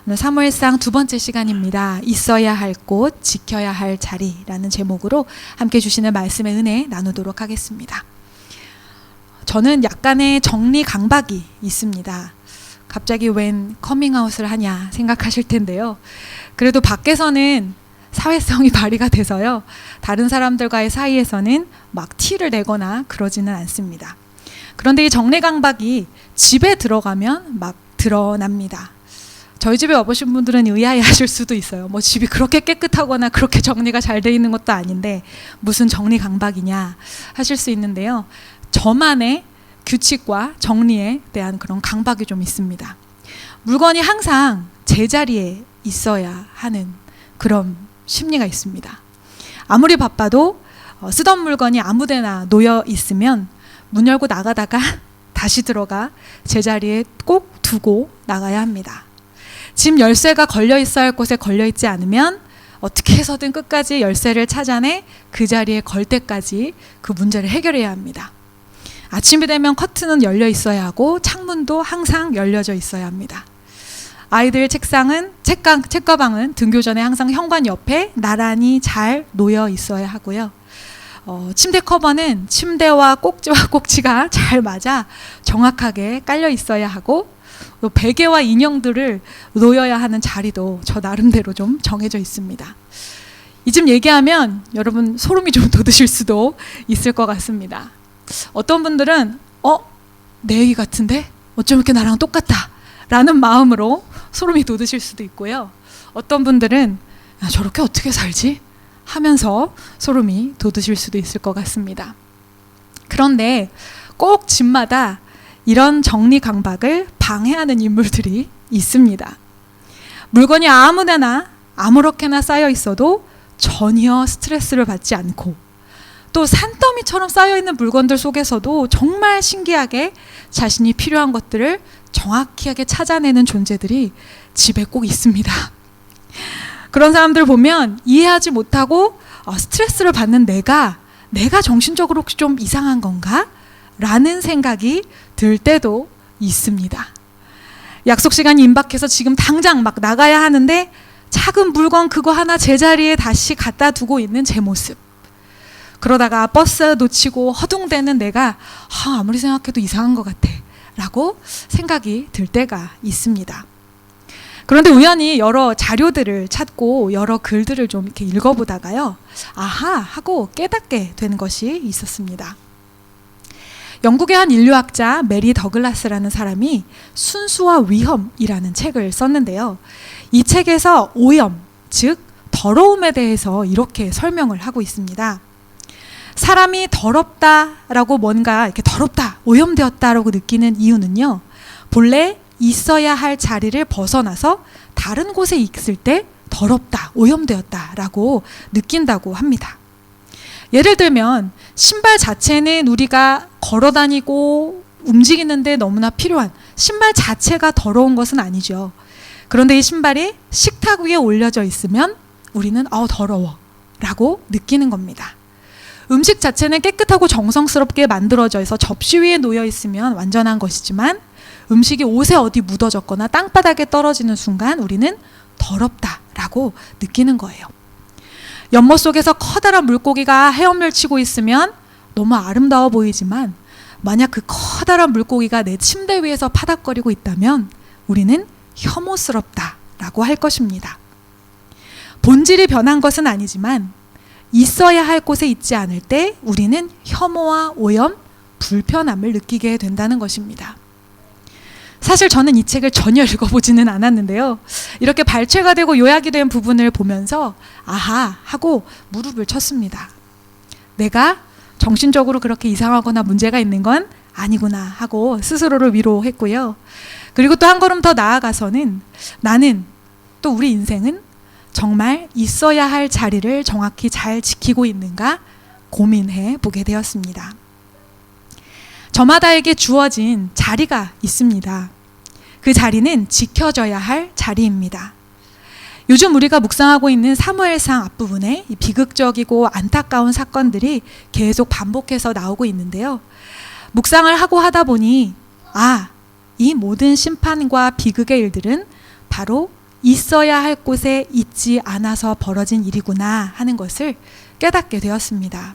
오늘 사무엘상 두 번째 시간입니다. 있어야 할 곳, 지켜야 할 자리라는 제목으로 함께 주시는 말씀의 은혜 나누도록 하겠습니다. 저는 약간의 정리 강박이 있습니다. 갑자기 웬 커밍아웃을 하냐 생각하실 텐데요. 그래도 밖에서는 사회성이 발휘가 돼서요. 다른 사람들과의 사이에서는 막 티를 내거나 그러지는 않습니다. 그런데 이 정리 강박이 집에 들어가면 막 드러납니다. 저희 집에 와보신 분들은 의아해 하실 수도 있어요. 뭐 집이 그렇게 깨끗하거나 그렇게 정리가 잘 돼 있는 것도 아닌데 무슨 정리 강박이냐 하실 수 있는데요. 저만의 규칙과 정리에 대한 그런 강박이 좀 있습니다. 물건이 항상 제자리에 있어야 하는 그런 심리가 있습니다. 아무리 바빠도 쓰던 물건이 아무데나 놓여 있으면 문 열고 나가다가 다시 들어가 제자리에 꼭 두고 나가야 합니다. 집 열쇠가 걸려 있어야 할 곳에 걸려 있지 않으면 어떻게 해서든 끝까지 열쇠를 찾아내 그 자리에 걸 때까지 그 문제를 해결해야 합니다. 아침이 되면 커튼은 열려 있어야 하고 창문도 항상 열려져 있어야 합니다. 아이들 책가방은 등교 전에 항상 현관 옆에 나란히 잘 놓여 있어야 하고요. 침대 커버는 침대와 꼭지와 꼭지가 잘 맞아 정확하게 깔려 있어야 하고, 또 베개와 인형들을 놓여야 하는 자리도 저 나름대로 좀 정해져 있습니다. 이 집 얘기하면 여러분 소름이 좀 돋으실 수도 있을 것 같습니다. 어떤 분들은 내 얘기 같은데 어쩜 이렇게 나랑 똑같다 라는 마음으로 소름이 돋으실 수도 있고요. 어떤 분들은 저렇게 어떻게 살지? 하면서 소름이 돋으실 수도 있을 것 같습니다. 그런데 꼭 집마다 이런 정리 강박을 방해하는 인물들이 있습니다. 물건이 아무데나 아무렇게나 쌓여 있어도 전혀 스트레스를 받지 않고, 또 산더미처럼 쌓여 있는 물건들 속에서도 정말 신기하게 자신이 필요한 것들을 정확하게 찾아내는 존재들이 집에 꼭 있습니다. 그런 사람들 보면 이해하지 못하고 스트레스를 받는 내가 정신적으로 혹시 좀 이상한 건가? 라는 생각이 들 때도 있습니다. 약속 시간이 임박해서 지금 당장 막 나가야 하는데 작은 물건 그거 하나 제자리에 다시 갖다 두고 있는 제 모습. 그러다가 버스 놓치고 허둥대는 내가 아무리 생각해도 이상한 것 같아 라고 생각이 들 때가 있습니다. 그런데 우연히 여러 자료들을 찾고 여러 글들을 좀 이렇게 읽어보다가요, 아하 하고 깨닫게 된 것이 있었습니다. 영국의 한 인류학자 메리 더글라스라는 사람이 순수와 위험이라는 책을 썼는데요. 이 책에서 오염, 즉 더러움에 대해서 이렇게 설명을 하고 있습니다. 사람이 더럽다라고 뭔가 이렇게 더럽다, 오염되었다라고 느끼는 이유는요, 본래 있어야 할 자리를 벗어나서 다른 곳에 있을 때 더럽다, 오염되었다라고 느낀다고 합니다. 예를 들면 신발 자체는 우리가 걸어다니고 움직이는데 너무나 필요한 신발 자체가 더러운 것은 아니죠. 그런데 이 신발이 식탁 위에 올려져 있으면 우리는 더러워 라고 느끼는 겁니다. 음식 자체는 깨끗하고 정성스럽게 만들어져 있어 접시 위에 놓여 있으면 완전한 것이지만 음식이 옷에 어디 묻어졌거나 땅바닥에 떨어지는 순간 우리는 더럽다라고 느끼는 거예요. 연못 속에서 커다란 물고기가 헤엄을 치고 있으면 너무 아름다워 보이지만 만약 그 커다란 물고기가 내 침대 위에서 파닥거리고 있다면 우리는 혐오스럽다라고 할 것입니다. 본질이 변한 것은 아니지만 있어야 할 곳에 있지 않을 때 우리는 혐오와 오염, 불편함을 느끼게 된다는 것입니다. 사실 저는 이 책을 전혀 읽어보지는 않았는데요. 이렇게 발췌가 되고 요약이 된 부분을 보면서 아하 하고 무릎을 쳤습니다. 내가 정신적으로 그렇게 이상하거나 문제가 있는 건 아니구나 하고 스스로를 위로했고요. 그리고 또 한 걸음 더 나아가서는 나는, 또 우리 인생은 정말 있어야 할 자리를 정확히 잘 지키고 있는가 고민해 보게 되었습니다. 저마다에게 주어진 자리가 있습니다. 그 자리는 지켜져야 할 자리입니다. 요즘 우리가 묵상하고 있는 사무엘상 앞부분에 이 비극적이고 안타까운 사건들이 계속 반복해서 나오고 있는데요. 묵상을 하고 하다 보니 이 모든 심판과 비극의 일들은 바로 있어야 할 곳에 있지 않아서 벌어진 일이구나 하는 것을 깨닫게 되었습니다.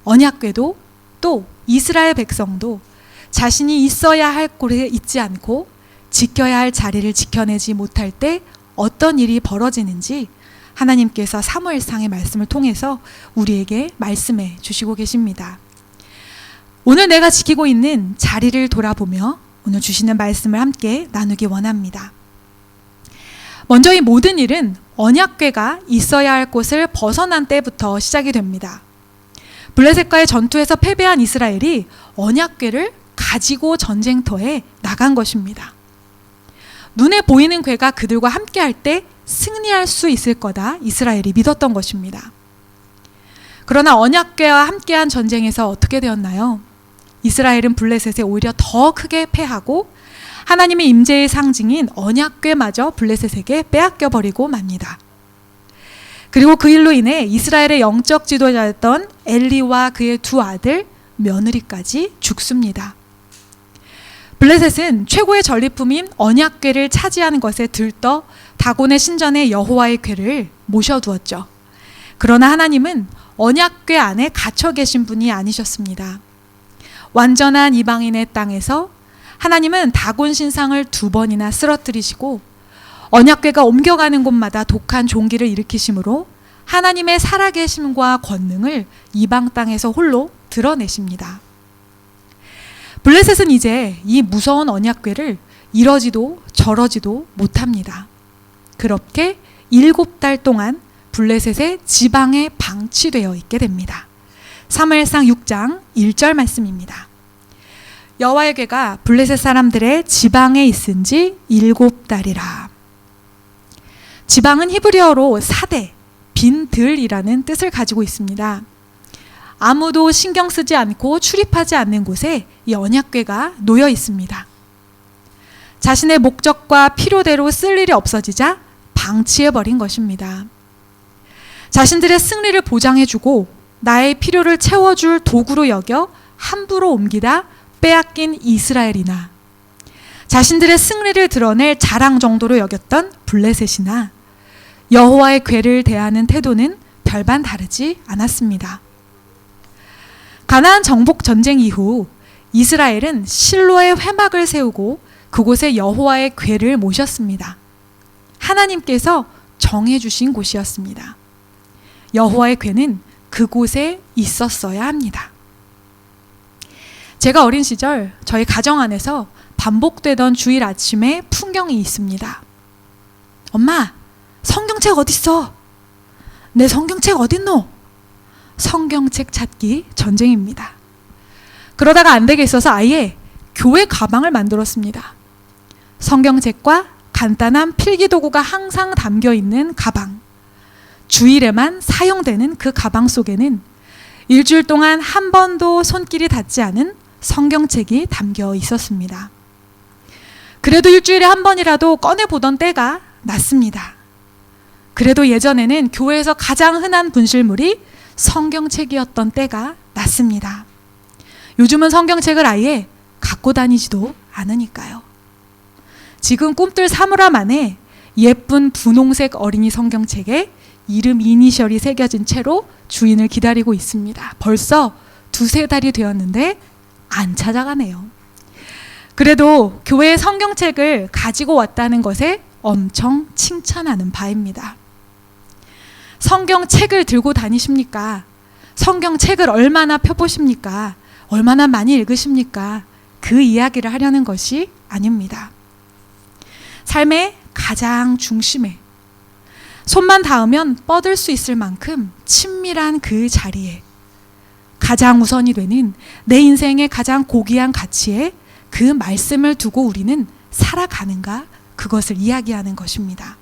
언약궤도 또 이스라엘 백성도 자신이 있어야 할 곳에 있지 않고 지켜야 할 자리를 지켜내지 못할 때 어떤 일이 벌어지는지 하나님께서 사무엘상의 말씀을 통해서 우리에게 말씀해 주시고 계십니다. 오늘 내가 지키고 있는 자리를 돌아보며 오늘 주시는 말씀을 함께 나누기 원합니다. 먼저 이 모든 일은 언약궤가 있어야 할 곳을 벗어난 때부터 시작이 됩니다. 블레셋과의 전투에서 패배한 이스라엘이 언약궤를 가지고 전쟁터에 나간 것입니다. 눈에 보이는 궤가 그들과 함께 할 때 승리할 수 있을 거다 이스라엘이 믿었던 것입니다. 그러나 언약궤와 함께한 전쟁에서 어떻게 되었나요? 이스라엘은 블레셋에 오히려 더 크게 패하고 하나님의 임재의 상징인 언약궤마저 블레셋에게 빼앗겨 버리고 맙니다. 그리고 그 일로 인해 이스라엘의 영적 지도자였던 엘리와 그의 두 아들 며느리까지 죽습니다. 블레셋은 최고의 전리품인 언약궤를 차지하는 것에 들떠 다곤의 신전에 여호와의 궤를 모셔두었죠. 그러나 하나님은 언약궤 안에 갇혀 계신 분이 아니셨습니다. 완전한 이방인의 땅에서 하나님은 다곤 신상을 2번이나 쓰러뜨리시고 언약궤가 옮겨가는 곳마다 독한 종기를 일으키심으로 하나님의 살아계심과 권능을 이방 땅에서 홀로 드러내십니다. 블레셋은 이제 이 무서운 언약궤를 이러지도 저러지도 못합니다. 그렇게 7달 동안 블레셋의 지방에 방치되어 있게 됩니다. 사무엘상 6장 1절 말씀입니다. 여호와의 궤가 블레셋 사람들의 지방에 있은 지 7달이라. 지방은 히브리어로 사대, 빈들이라는 뜻을 가지고 있습니다. 아무도 신경 쓰지 않고 출입하지 않는 곳에 이 언약궤가 놓여 있습니다. 자신의 목적과 필요대로 쓸 일이 없어지자 방치해버린 것입니다. 자신들의 승리를 보장해주고 나의 필요를 채워줄 도구로 여겨 함부로 옮기다 빼앗긴 이스라엘이나 자신들의 승리를 드러낼 자랑 정도로 여겼던 블레셋이나 여호와의 궤를 대하는 태도는 별반 다르지 않았습니다. 가나안 정복 전쟁 이후 이스라엘은 실로에 회막을 세우고 그곳에 여호와의 궤를 모셨습니다. 하나님께서 정해주신 곳이었습니다. 여호와의 궤는 그곳에 있었어야 합니다. 제가 어린 시절 저희 가정 안에서 반복되던 주일 아침에 풍경이 있습니다. 엄마, 성경책 어딨어? 내 성경책 어딨노? 성경책 찾기 전쟁입니다. 그러다가 안 되겠어서 아예 교회 가방을 만들었습니다. 성경책과 간단한 필기도구가 항상 담겨 있는 가방. 주일에만 사용되는 그 가방 속에는 일주일 동안 한 번도 손길이 닿지 않은 성경책이 담겨 있었습니다. 그래도 일주일에 한 번이라도 꺼내보던 때가 났습니다. 그래도 예전에는 교회에서 가장 흔한 분실물이 성경책이었던 때가 났습니다. 요즘은 성경책을 아예 갖고 다니지도 않으니까요. 지금 꿈틀 사물함 안에 예쁜 분홍색 어린이 성경책에 이름 이니셜이 새겨진 채로 주인을 기다리고 있습니다. 벌써 2-3달이 되었는데 안 찾아가네요. 그래도 교회에 성경책을 가지고 왔다는 것에 엄청 칭찬하는 바입니다. 성경책을 들고 다니십니까? 성경책을 얼마나 펴보십니까? 얼마나 많이 읽으십니까? 그 이야기를 하려는 것이 아닙니다. 삶의 가장 중심에 손만 닿으면 뻗을 수 있을 만큼 친밀한 그 자리에 가장 우선이 되는 내 인생의 가장 고귀한 가치에 그 말씀을 두고 우리는 살아가는가, 그것을 이야기하는 것입니다.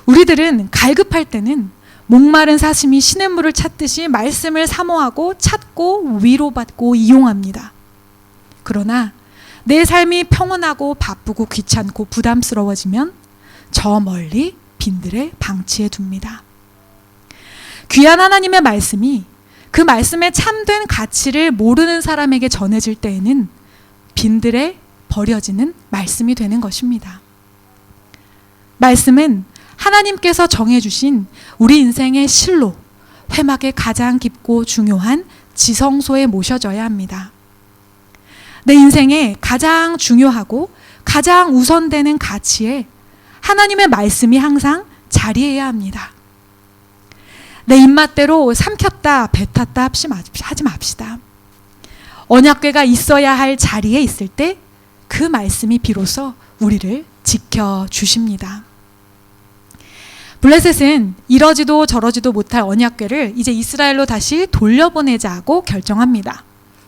우리들은 갈급할 때는 목마른 사슴이 시냇물을 찾듯이 말씀을 사모하고 찾고 위로받고 이용합니다. 그러나 내 삶이 평온하고 바쁘고 귀찮고 부담스러워지면 저 멀리 빈들에 방치해 둡니다. 귀한 하나님의 말씀이 그 말씀의 참된 가치를 모르는 사람에게 전해질 때에는 빈들에 버려지는 말씀이 되는 것입니다. 말씀은 하나님께서 정해주신 우리 인생의 실로, 회막의 가장 깊고 중요한 지성소에 모셔져야 합니다. 내 인생에 가장 중요하고 가장 우선되는 가치에 하나님의 말씀이 항상 자리해야 합니다. 내 입맛대로 삼켰다 뱉었다 하지 맙시다. 언약궤가 있어야 할 자리에 있을 때 그 말씀이 비로소 우리를 지켜주십니다. 블레셋은 이러지도 저러지도 못할 언약궤를 이제 이스라엘로 다시 돌려보내자고 결정합니다.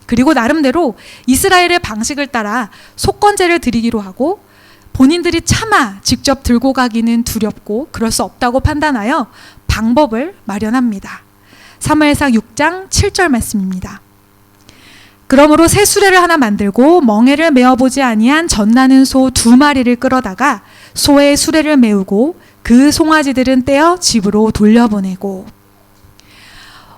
그리고 나름대로 이스라엘의 방식을 따라 속건제를 드리기로 하고 본인들이 차마 직접 들고 가기는 두렵고 그럴 수 없다고 판단하여 방법을 마련합니다. 사무엘상 6장 7절 말씀입니다. 그러므로 새 수레를 하나 만들고 멍에를 메어보지 아니한 젖나는 소 2마리를 끌어다가 소의 수레를 메우고 그 송아지들은 떼어 집으로 돌려보내고,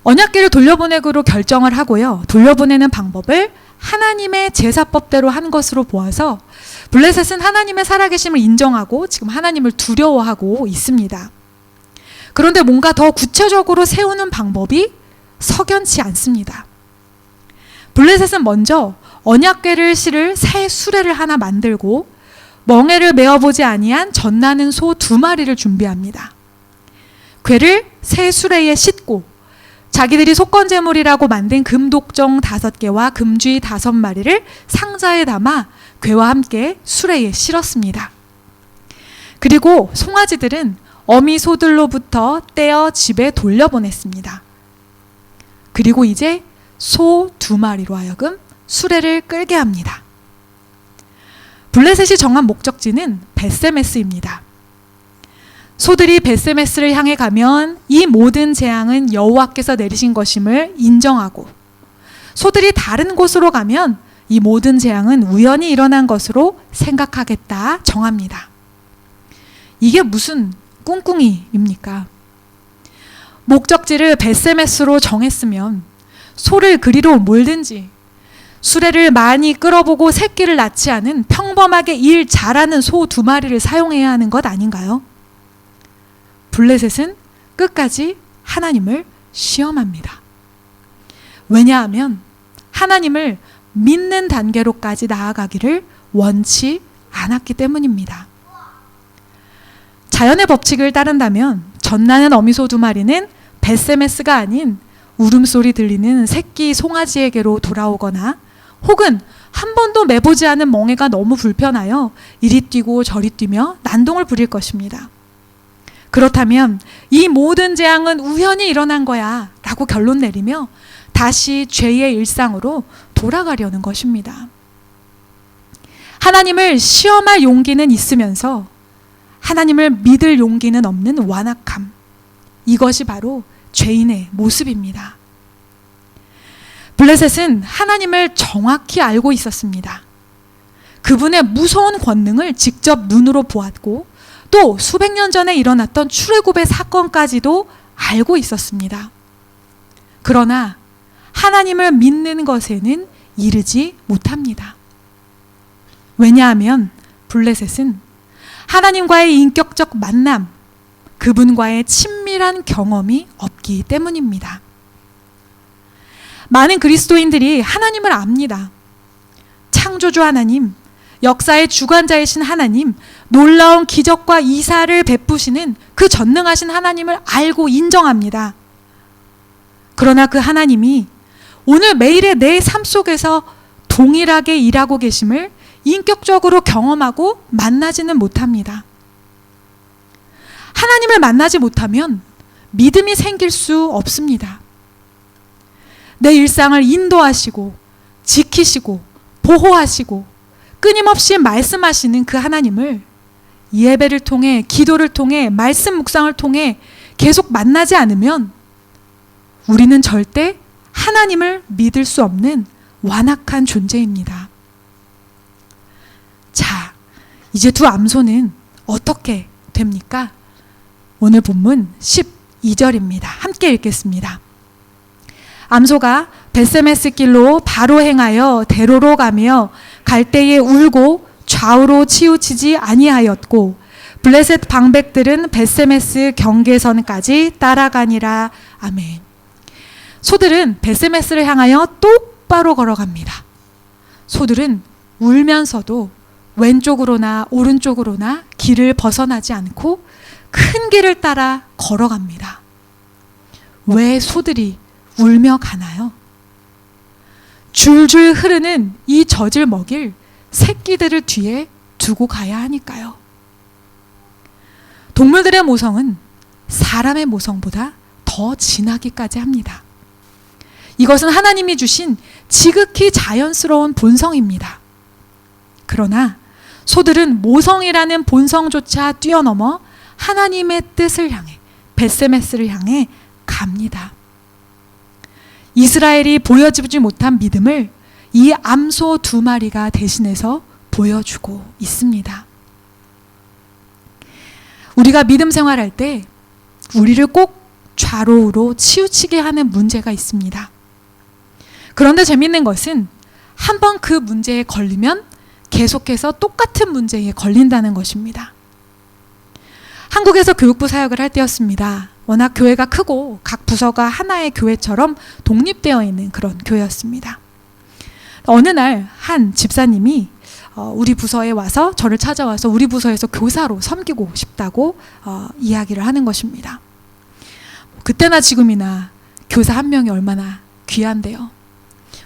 언약궤를 돌려보내기로 결정을 하고요. 돌려보내는 방법을 하나님의 제사법대로 한 것으로 보아서 블레셋은 하나님의 살아계심을 인정하고 지금 하나님을 두려워하고 있습니다. 그런데 뭔가 더 구체적으로 세우는 방법이 석연치 않습니다. 블레셋은 먼저 언약궤를 실을 새 수레를 하나 만들고 멍에를 메어보지 아니한 젖나는 소 2마리를 준비합니다. 궤를 새 수레에 싣고 자기들이 속건제물이라고 만든 금독정 5개와 금쥐 5마리를 상자에 담아 궤와 함께 수레에 실었습니다. 그리고 송아지들은 어미 소들로부터 떼어 집에 돌려보냈습니다. 그리고 이제 소 2마리로 하여금 수레를 끌게 합니다. 블레셋이 정한 목적지는 벳세메스입니다. 소들이 벳세메스를 향해 가면 이 모든 재앙은 여호와께서 내리신 것임을 인정하고, 소들이 다른 곳으로 가면 이 모든 재앙은 우연히 일어난 것으로 생각하겠다 정합니다. 이게 무슨 꿍꿍이입니까? 목적지를 벳세메스로 정했으면 소를 그리로 몰든지 수레를 많이 끌어보고 새끼를 낳지 않은 평범하게 일 잘하는 소 2마리를 사용해야 하는 것 아닌가요? 블레셋은 끝까지 하나님을 시험합니다. 왜냐하면 하나님을 믿는 단계로까지 나아가기를 원치 않았기 때문입니다. 자연의 법칙을 따른다면 젖나는 어미소 2마리는 벳세메스가 아닌 울음소리 들리는 새끼 송아지에게로 돌아오거나, 혹은 한 번도 매보지 않은 멍에가 너무 불편하여 이리 뛰고 저리 뛰며 난동을 부릴 것입니다. 그렇다면 이 모든 재앙은 우연히 일어난 거야 라고 결론 내리며 다시 죄의 일상으로 돌아가려는 것입니다. 하나님을 시험할 용기는 있으면서 하나님을 믿을 용기는 없는 완악함, 이것이 바로 죄인의 모습입니다. 블레셋은 하나님을 정확히 알고 있었습니다. 그분의 무서운 권능을 직접 눈으로 보았고 또 수백 년 전에 일어났던 출애굽의 사건까지도 알고 있었습니다. 그러나 하나님을 믿는 것에는 이르지 못합니다. 왜냐하면 블레셋은 하나님과의 인격적 만남, 그분과의 친밀한 경험이 없기 때문입니다. 많은 그리스도인들이 하나님을 압니다. 창조주 하나님, 역사의 주관자이신 하나님, 놀라운 기적과 이사를 베푸시는 그 전능하신 하나님을 알고 인정합니다. 그러나 그 하나님이 오늘 매일의 내 삶 속에서 동일하게 일하고 계심을 인격적으로 경험하고 만나지는 못합니다. 하나님을 만나지 못하면 믿음이 생길 수 없습니다. 내 일상을 인도하시고 지키시고 보호하시고 끊임없이 말씀하시는 그 하나님을 예배를 통해, 기도를 통해, 말씀 묵상을 통해 계속 만나지 않으면 우리는 절대 하나님을 믿을 수 없는 완악한 존재입니다. 자, 이제 두 암소는 어떻게 됩니까? 오늘 본문 12절입니다. 함께 읽겠습니다. 암소가 벳세메스 길로 바로 행하여 대로로 가며 갈 때에 울고 좌우로 치우치지 아니하였고 블레셋 방백들은 벳세메스 경계선까지 따라가니라. 아멘. 소들은 벳세메스를 향하여 똑바로 걸어갑니다. 소들은 울면서도 왼쪽으로나 오른쪽으로나 길을 벗어나지 않고 큰 길을 따라 걸어갑니다. 왜 소들이 울며 가나요? 줄줄 흐르는 이 젖을 먹일 새끼들을 뒤에 두고 가야 하니까요. 동물들의 모성은 사람의 모성보다 더 진하기까지 합니다. 이것은 하나님이 주신 지극히 자연스러운 본성입니다. 그러나 소들은 모성이라는 본성조차 뛰어넘어 하나님의 뜻을 향해, 벳세메스를 향해 갑니다. 이스라엘이 보여주지 못한 믿음을 이 암소 2마리가 대신해서 보여주고 있습니다. 우리가 믿음 생활할 때 우리를 꼭 좌로우로 치우치게 하는 문제가 있습니다. 그런데 재밌는 것은 한번 그 문제에 걸리면 계속해서 똑같은 문제에 걸린다는 것입니다. 한국에서 교육부 사역을 할 때였습니다. 워낙 교회가 크고 각 부서가 하나의 교회처럼 독립되어 있는 그런 교회였습니다. 어느 날 한 집사님이 우리 부서에 와서 저를 찾아와서 우리 부서에서 교사로 섬기고 싶다고 이야기를 하는 것입니다. 그때나 지금이나 교사 한 명이 얼마나 귀한데요.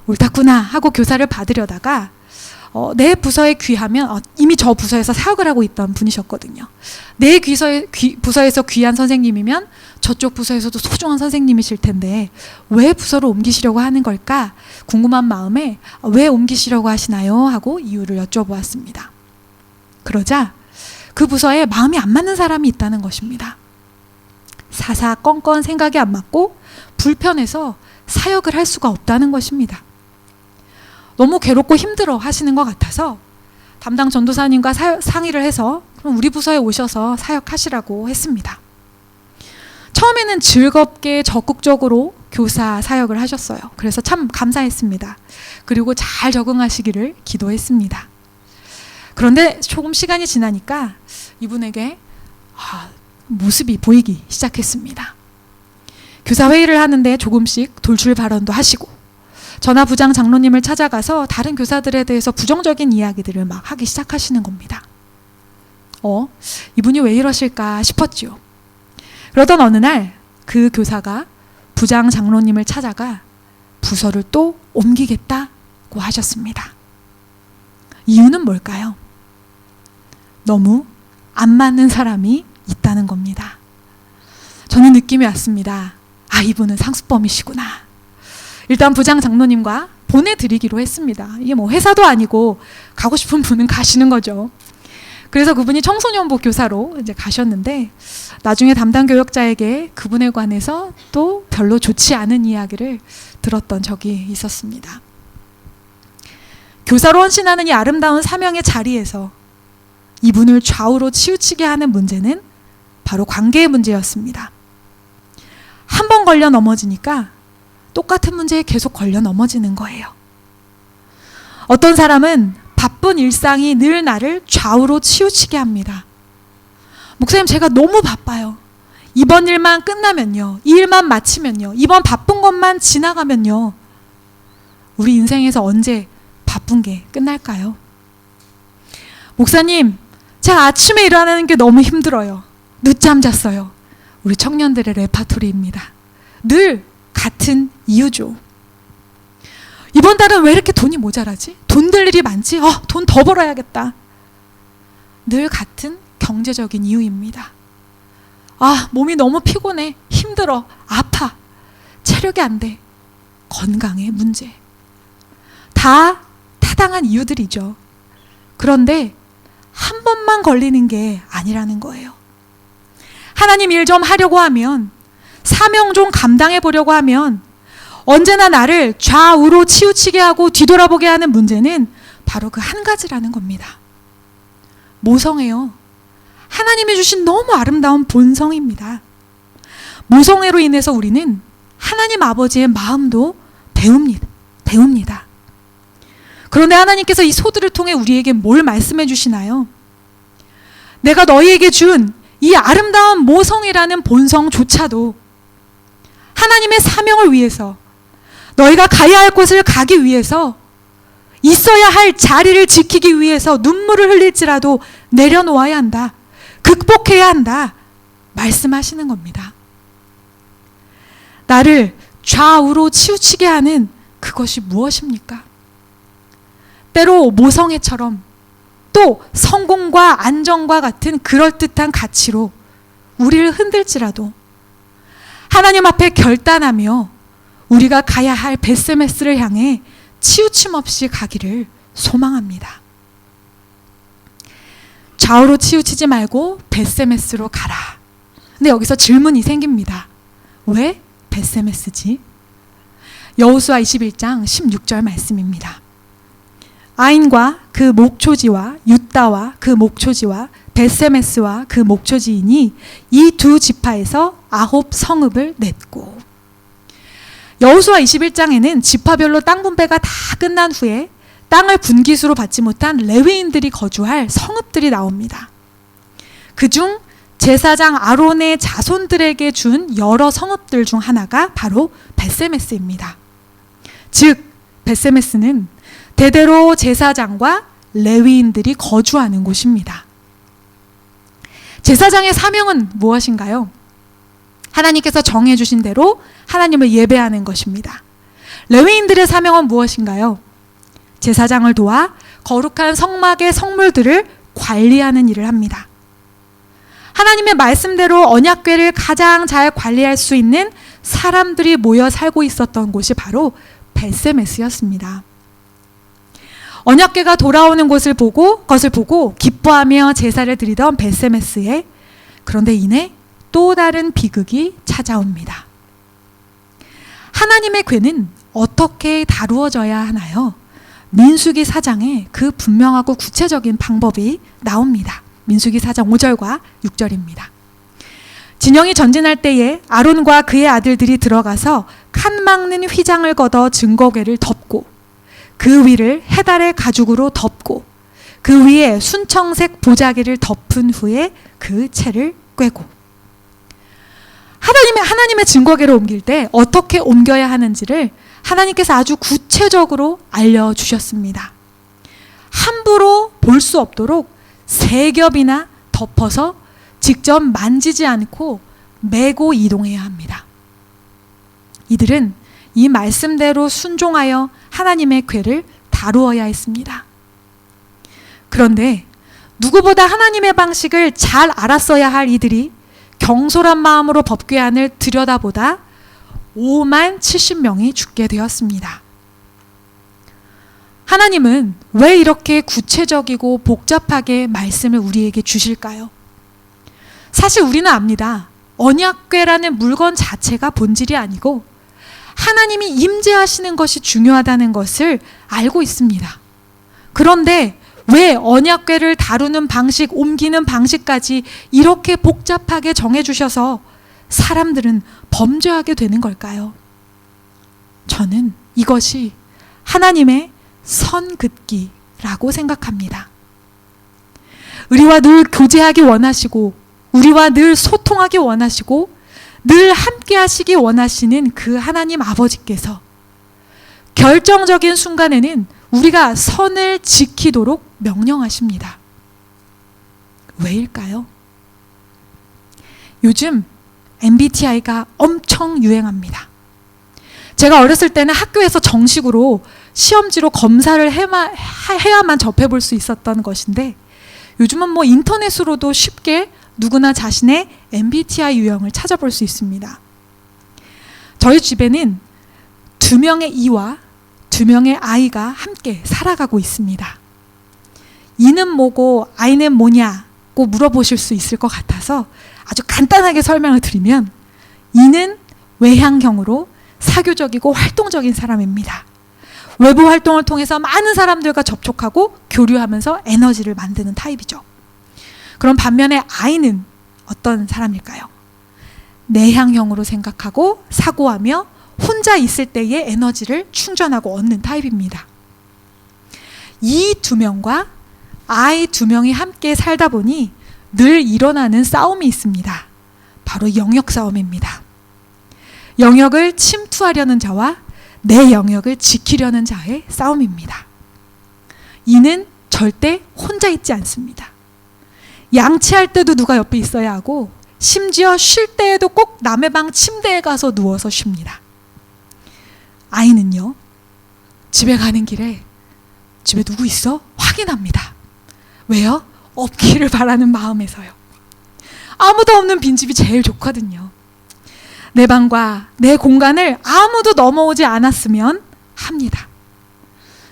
옳다구나 하고 교사를 받으려다가 내 부서에 귀하면 이미 저 부서에서 사역을 하고 있던 분이셨거든요. 내 부서에서 귀한 선생님이면 저쪽 부서에서도 소중한 선생님이실 텐데 왜 부서를 옮기시려고 하는 걸까 궁금한 마음에 왜 옮기시려고 하시나요? 하고 이유를 여쭤보았습니다. 그러자 그 부서에 마음이 안 맞는 사람이 있다는 것입니다. 사사건건 생각이 안 맞고 불편해서 사역을 할 수가 없다는 것입니다. 너무 괴롭고 힘들어 하시는 것 같아서 담당 전도사님과 상의를 해서 그럼 우리 부서에 오셔서 사역하시라고 했습니다. 처음에는 즐겁게 적극적으로 교사 사역을 하셨어요. 그래서 참 감사했습니다. 그리고 잘 적응하시기를 기도했습니다. 그런데 조금 시간이 지나니까 이분에게 모습이 보이기 시작했습니다. 교사 회의를 하는데 조금씩 돌출 발언도 하시고 저나 부장 장로님을 찾아가서 다른 교사들에 대해서 부정적인 이야기들을 막 하기 시작하시는 겁니다. 이분이 왜 이러실까 싶었지요. 그러던 어느 날 그 교사가 부장 장로님을 찾아가 부서를 또 옮기겠다고 하셨습니다. 이유는 뭘까요? 너무 안 맞는 사람이 있다는 겁니다. 저는 느낌이 왔습니다. 이분은 상습범이시구나. 일단 부장 장로님과 보내드리기로 했습니다. 이게 뭐 회사도 아니고 가고 싶은 분은 가시는 거죠. 그래서 그분이 청소년부 교사로 이제 가셨는데 나중에 담당 교역자에게 그분에 관해서 또 별로 좋지 않은 이야기를 들었던 적이 있었습니다. 교사로 헌신하는 이 아름다운 사명의 자리에서 이분을 좌우로 치우치게 하는 문제는 바로 관계의 문제였습니다. 한 번 걸려 넘어지니까 똑같은 문제에 계속 걸려 넘어지는 거예요. 어떤 사람은 바쁜 일상이 늘 나를 좌우로 치우치게 합니다. 목사님, 제가 너무 바빠요. 이번 일만 끝나면요. 이 일만 마치면요. 이번 바쁜 것만 지나가면요. 우리 인생에서 언제 바쁜 게 끝날까요? 목사님, 제가 아침에 일어나는 게 너무 힘들어요. 늦잠 잤어요. 우리 청년들의 레파토리입니다. 늘 같은 이유죠. 이번 달은 왜 이렇게 돈이 모자라지? 돈 들 일이 많지? 돈 더 벌어야겠다. 늘 같은 경제적인 이유입니다. 몸이 너무 피곤해. 힘들어. 아파. 체력이 안 돼. 건강의 문제. 다 타당한 이유들이죠. 그런데 한 번만 걸리는 게 아니라는 거예요. 하나님 일 좀 하려고 하면, 사명 좀 감당해 보려고 하면 언제나 나를 좌우로 치우치게 하고 뒤돌아보게 하는 문제는 바로 그 한 가지라는 겁니다. 모성애요. 하나님이 주신 너무 아름다운 본성입니다. 모성애로 인해서 우리는 하나님 아버지의 마음도 배웁니다. 그런데 하나님께서 이 소들을 통해 우리에게 뭘 말씀해 주시나요? 내가 너희에게 준 이 아름다운 모성이라는 본성조차도 하나님의 사명을 위해서, 너희가 가야 할 곳을 가기 위해서, 있어야 할 자리를 지키기 위해서 눈물을 흘릴지라도 내려놓아야 한다, 극복해야 한다 말씀하시는 겁니다. 나를 좌우로 치우치게 하는 그것이 무엇입니까? 때로 모성애처럼, 또 성공과 안정과 같은 그럴듯한 가치로 우리를 흔들지라도 하나님 앞에 결단하며 우리가 가야 할 벳세메스를 향해 치우침 없이 가기를 소망합니다. 좌우로 치우치지 말고 벳세메스로 가라. 근데 여기서 질문이 생깁니다. 왜 벳세메스지? 여호수아 21장 16절 말씀입니다. 아인과 그 목초지와 윳다와 그 목초지와 벳세메스와 그 목초지이니 이 두 지파에서 9 성읍을 냈고. 여호수아 21장에는 지파별로 땅 분배가 다 끝난 후에 땅을 분기수로 받지 못한 레위인들이 거주할 성읍들이 나옵니다. 그중 제사장 아론의 자손들에게 준 여러 성읍들 중 하나가 바로 벳세메스입니다. 즉 벳세메스는 대대로 제사장과 레위인들이 거주하는 곳입니다. 제사장의 사명은 무엇인가요? 하나님께서 정해주신 대로 하나님을 예배하는 것입니다. 레위인들의 사명은 무엇인가요? 제사장을 도와 거룩한 성막의 성물들을 관리하는 일을 합니다. 하나님의 말씀대로 언약궤를 가장 잘 관리할 수 있는 사람들이 모여 살고 있었던 곳이 바로 벳세메스였습니다. 언약궤가 돌아오는 것을 보고 기뻐하며 제사를 드리던 벳세메스에 그런데 이내 또 다른 비극이 찾아옵니다. 하나님의 궤는 어떻게 다루어져야 하나요? 민수기 4장에 그 분명하고 구체적인 방법이 나옵니다. 민수기 4장 5절과 6절입니다. 진영이 전진할 때에 아론과 그의 아들들이 들어가서 칸 막는 휘장을 걷어 증거궤를 덮고 그 위를 해달의 가죽으로 덮고 그 위에 순청색 보자기를 덮은 후에 그 채를 꿰고. 하나님의 증거궤를 옮길 때 어떻게 옮겨야 하는지를 하나님께서 아주 구체적으로 알려주셨습니다. 함부로 볼 수 없도록 3겹이나 덮어서 직접 만지지 않고 메고 이동해야 합니다. 이들은 이 말씀대로 순종하여 하나님의 궤를 다루어야 했습니다. 그런데 누구보다 하나님의 방식을 잘 알았어야 할 이들이 경솔한 마음으로 법궤 안을 들여다보다 5만 70명이 죽게 되었습니다. 하나님은 왜 이렇게 구체적이고 복잡하게 말씀을 우리에게 주실까요? 사실 우리는 압니다. 언약궤라는 물건 자체가 본질이 아니고 하나님이 임재하시는 것이 중요하다는 것을 알고 있습니다. 그런데 왜 언약궤를 다루는 방식, 옮기는 방식까지 이렇게 복잡하게 정해주셔서 사람들은 범죄하게 되는 걸까요? 저는 이것이 하나님의 선긋기라고 생각합니다. 우리와 늘 교제하기 원하시고 우리와 늘 소통하기 원하시고 늘 함께 하시기 원하시는 그 하나님 아버지께서 결정적인 순간에는 우리가 선을 지키도록 명령하십니다. 왜일까요? 요즘 MBTI가 엄청 유행합니다. 제가 어렸을 때는 학교에서 정식으로 시험지로 검사를 해야만 접해볼 수 있었던 것인데 요즘은 뭐 인터넷으로도 쉽게 누구나 자신의 MBTI 유형을 찾아볼 수 있습니다. 저희 집에는 2명의 이와 2명의 아이가 함께 살아가고 있습니다. 이는 뭐고 아이는 뭐냐고 물어보실 수 있을 것 같아서 아주 간단하게 설명을 드리면 이는 외향형으로 사교적이고 활동적인 사람입니다. 외부 활동을 통해서 많은 사람들과 접촉하고 교류하면서 에너지를 만드는 타입이죠. 그럼 반면에 아이는 어떤 사람일까요? 내향형으로 생각하고 사고하며 혼자 있을 때의 에너지를 충전하고 얻는 타입입니다. 이 2명과 아이 2명이 함께 살다 보니 늘 일어나는 싸움이 있습니다. 바로 영역 싸움입니다. 영역을 침투하려는 자와 내 영역을 지키려는 자의 싸움입니다. 이는 절대 혼자 있지 않습니다. 양치할 때도 누가 옆에 있어야 하고 심지어 쉴 때에도 꼭 남의 방 침대에 가서 누워서 쉽니다. 아이는요, 집에 가는 길에 집에 누구 있어? 확인합니다. 왜요? 없기를 바라는 마음에서요. 아무도 없는 빈집이 제일 좋거든요. 내 방과 내 공간을 아무도 넘어오지 않았으면 합니다.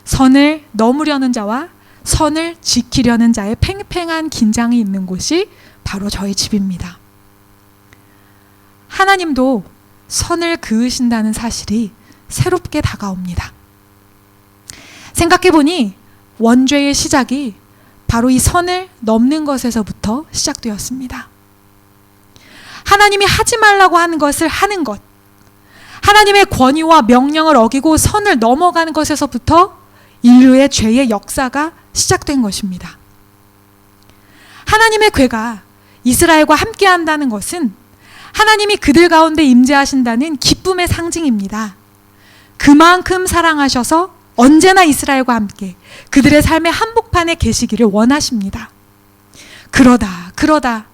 선을 넘으려는 자와 선을 지키려는 자의 팽팽한 긴장이 있는 곳이 바로 저희 집입니다. 하나님도 선을 그으신다는 사실이 새롭게 다가옵니다. 생각해보니 원죄의 시작이 바로 이 선을 넘는 것에서부터 시작되었습니다. 하나님이 하지 말라고 하는 것을 하는 것, 하나님의 권위와 명령을 어기고 선을 넘어가는 것에서부터 인류의 죄의 역사가 시작된 것입니다. 하나님의 궤가 이스라엘과 함께 한다는 것은 하나님이 그들 가운데 임재하신다는 기쁨의 상징입니다. 그만큼 사랑하셔서 언제나 이스라엘과 함께 그들의 삶의 한복판에 계시기를 원하십니다. 그러다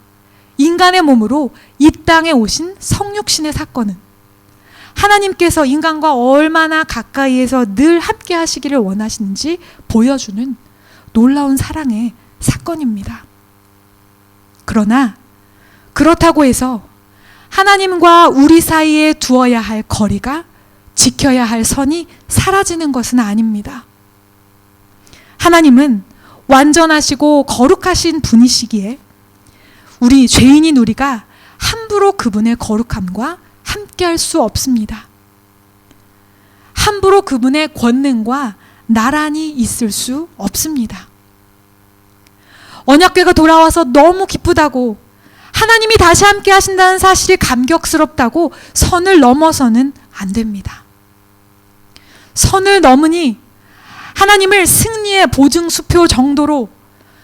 인간의 몸으로 이 땅에 오신 성육신의 사건은 하나님께서 인간과 얼마나 가까이에서 늘 함께 하시기를 원하시는지 보여주는 놀라운 사랑의 사건입니다. 그러나 그렇다고 해서 하나님과 우리 사이에 두어야 할 거리가, 지켜야 할 선이 사라지는 것은 아닙니다. 하나님은 완전하시고 거룩하신 분이시기에 우리 죄인인 우리가 함부로 그분의 거룩함과 함께할 수 없습니다. 함부로 그분의 권능과 나란히 있을 수 없습니다. 언약궤가 돌아와서 너무 기쁘다고, 하나님이 다시 함께 하신다는 사실이 감격스럽다고 선을 넘어서는 안 됩니다. 선을 넘으니 하나님을 승리의 보증수표 정도로,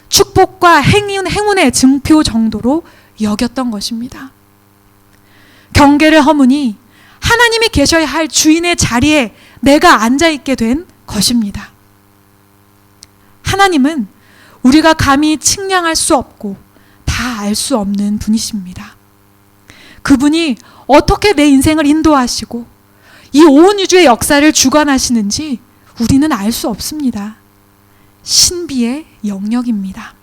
축복과 행운의 증표 정도로 여겼던 것입니다. 경계를 허무니 하나님이 계셔야 할 주인의 자리에 내가 앉아있게 된 것입니다. 하나님은 우리가 감히 측량할 수 없고 다 알 수 없는 분이십니다. 그분이 어떻게 내 인생을 인도하시고 이 온 우주의 역사를 주관하시는지 우리는 알 수 없습니다. 신비의 영역입니다.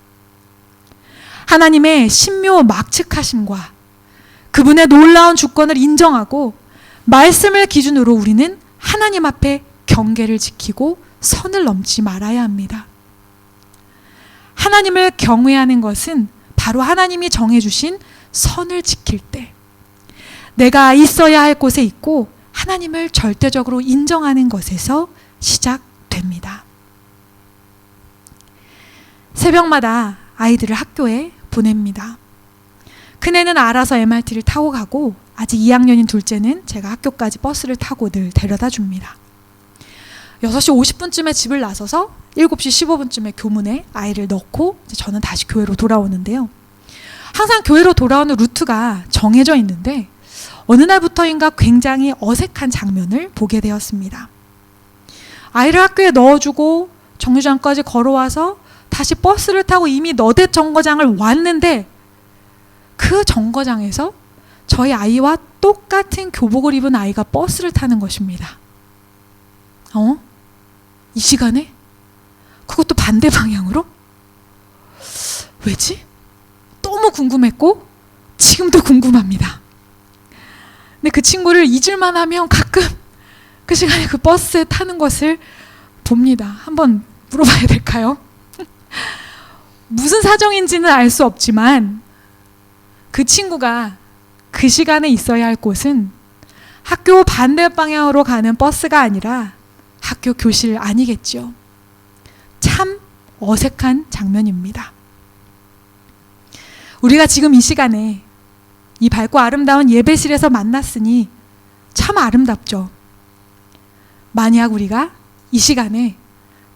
하나님의 신묘막측하심과 그분의 놀라운 주권을 인정하고 말씀을 기준으로 우리는 하나님 앞에 경계를 지키고 선을 넘지 말아야 합니다. 하나님을 경외하는 것은 바로 하나님이 정해주신 선을 지킬 때, 내가 있어야 할 곳에 있고 하나님을 절대적으로 인정하는 것에서 시작됩니다. 새벽마다 아이들을 학교에 보냅니다. 큰애는 알아서 MRT를 타고 가고 아직 2학년인 둘째는 제가 학교까지 버스를 타고 늘 데려다 줍니다. 6시 50분쯤에 집을 나서서 7시 15분쯤에 교문에 아이를 넣고 저는 다시 교회로 돌아오는데요. 항상 교회로 돌아오는 루트가 정해져 있는데 어느 날부터인가 굉장히 어색한 장면을 보게 되었습니다. 아이를 학교에 넣어주고 정류장까지 걸어와서 다시 버스를 타고 이미 너댓 정거장을 왔는데 그 정거장에서 저희 아이와 똑같은 교복을 입은 아이가 버스를 타는 것입니다. 이 시간에? 그것도 반대 방향으로? 왜지? 너무 궁금했고 지금도 궁금합니다. 근데 그 친구를 잊을만 하면 가끔 그 시간에 그 버스에 타는 것을 봅니다. 한번 물어봐야 될까요? 무슨 사정인지는 알 수 없지만 그 친구가 그 시간에 있어야 할 곳은 학교 반대 방향으로 가는 버스가 아니라 학교 교실 아니겠죠. 참 어색한 장면입니다. 우리가 지금 이 시간에 이 밝고 아름다운 예배실에서 만났으니 참 아름답죠. 만약 우리가 이 시간에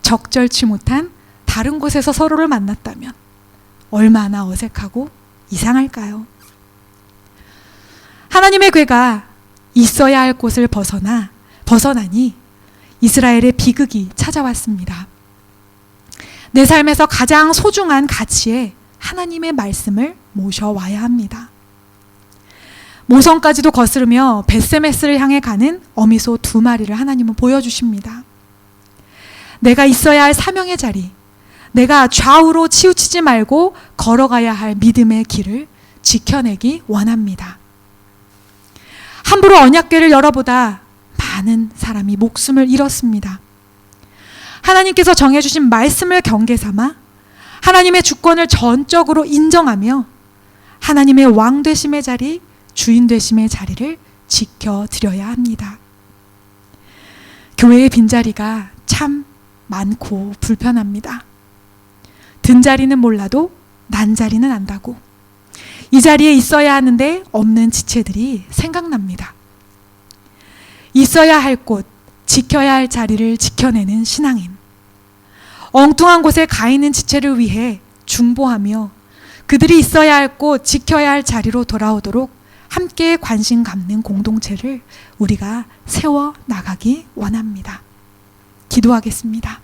적절치 못한 다른 곳에서 서로를 만났다면 얼마나 어색하고 이상할까요? 하나님의 궤가 있어야 할 곳을 벗어나니 이스라엘의 비극이 찾아왔습니다. 내 삶에서 가장 소중한 가치에 하나님의 말씀을 모셔와야 합니다. 모성까지도 거스르며 벳세메스를 향해 가는 어미소 2마리를 하나님은 보여주십니다. 내가 있어야 할 사명의 자리, 내가 좌우로 치우치지 말고 걸어가야 할 믿음의 길을 지켜내기 원합니다. 함부로 언약궤를 열어보다 많은 사람이 목숨을 잃었습니다. 하나님께서 정해주신 말씀을 경계 삼아 하나님의 주권을 전적으로 인정하며 하나님의 왕 되심의 자리, 주인 되심의 자리를 지켜드려야 합니다. 교회의 빈자리가 참 많고 불편합니다. 든 자리는 몰라도 난 자리는 안다고. 이 자리에 있어야 하는데 없는 지체들이 생각납니다. 있어야 할 곳, 지켜야 할 자리를 지켜내는 신앙인. 엉뚱한 곳에 가 있는 지체를 위해 중보하며 그들이 있어야 할 곳, 지켜야 할 자리로 돌아오도록 함께 관심 갖는 공동체를 우리가 세워 나가기 원합니다. 기도하겠습니다.